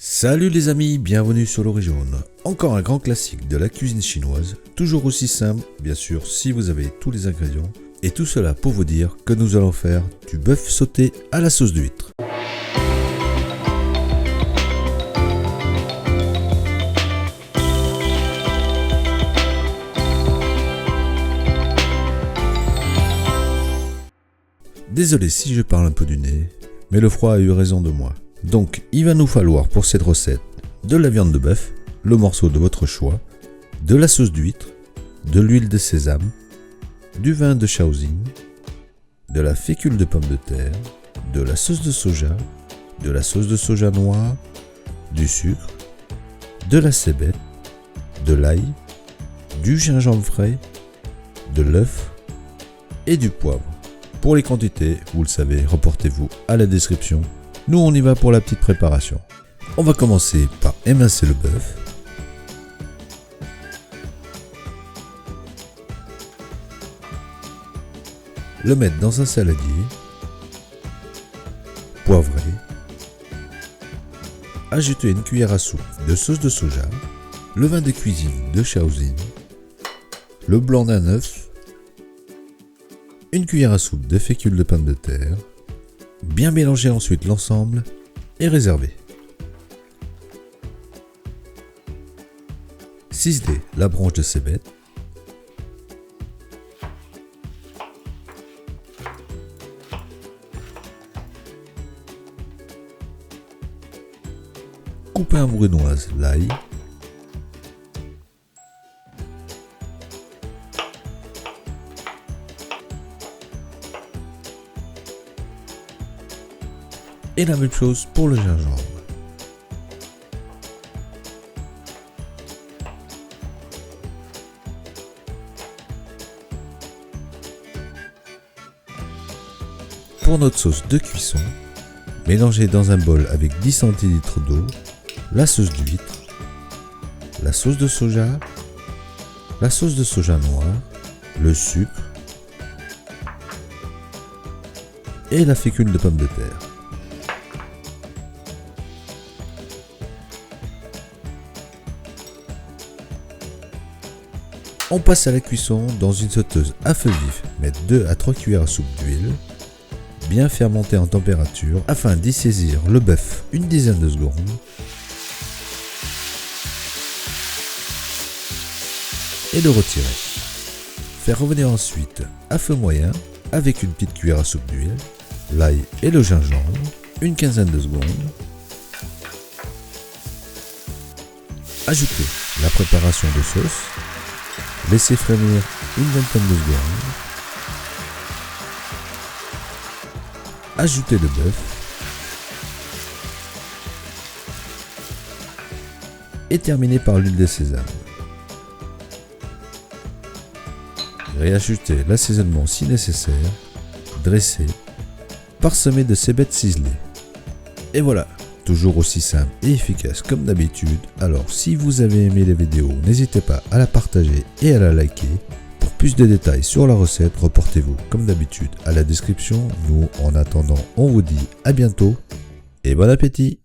Salut les amis, bienvenue sur l'Orée Jaune. Encore un grand classique de la cuisine chinoise, toujours aussi simple, bien sûr, si vous avez tous les ingrédients. Et tout cela pour vous dire que nous allons faire du bœuf sauté à la sauce d'huître. Désolé si je parle un peu du nez, mais le froid a eu raison de moi. Donc, il va nous falloir pour cette recette de la viande de bœuf, le morceau de votre choix, de la sauce d'huître, de l'huile de sésame, du vin de Shaoxing, de la fécule de pomme de terre, de la sauce de soja noire, du sucre, de la cébette, de l'ail, du gingembre frais, de l'œuf et du poivre. Pour les quantités, vous le savez, reportez-vous à la description. Nous, on y va pour la petite préparation. On va commencer par émincer le bœuf. Le mettre dans un saladier. Poivrer. Ajouter une cuillère à soupe de sauce de soja. Le vin de cuisine de Shaoxing. Le blanc d'un œuf. Une cuillère à soupe de fécule de pomme de terre. Bien mélanger ensuite l'ensemble et réserver. Ciseler la branche de cébette. Couper en brunoise l'ail. Et la même chose pour le gingembre. Pour notre sauce de cuisson, mélangez dans un bol avec 10 centilitres d'eau, la sauce d'huître, la sauce de soja noire, le sucre et la fécule de pomme de terre. On passe à la cuisson dans une sauteuse à feu vif, mettre 2 à 3 cuillères à soupe d'huile, bien faire monter en température afin d'y saisir le bœuf une dizaine de secondes. Et de retirer. Faire revenir ensuite à feu moyen avec une petite cuillère à soupe d'huile, l'ail et le gingembre, une quinzaine de secondes. Ajouter la préparation de sauce. Laissez frémir une vingtaine de secondes. Ajoutez le bœuf. Et terminez par l'huile de sésame. Réajustez l'assaisonnement si nécessaire. Dressez. Parsemez de cébettes ciselées. Et voilà, toujours aussi simple et efficace comme d'habitude. Alors si vous avez aimé la vidéo, n'hésitez pas à la partager et à la liker. Pour plus de détails sur la recette, reportez-vous comme d'habitude à la description. Nous, en attendant, on vous dit à bientôt et bon appétit!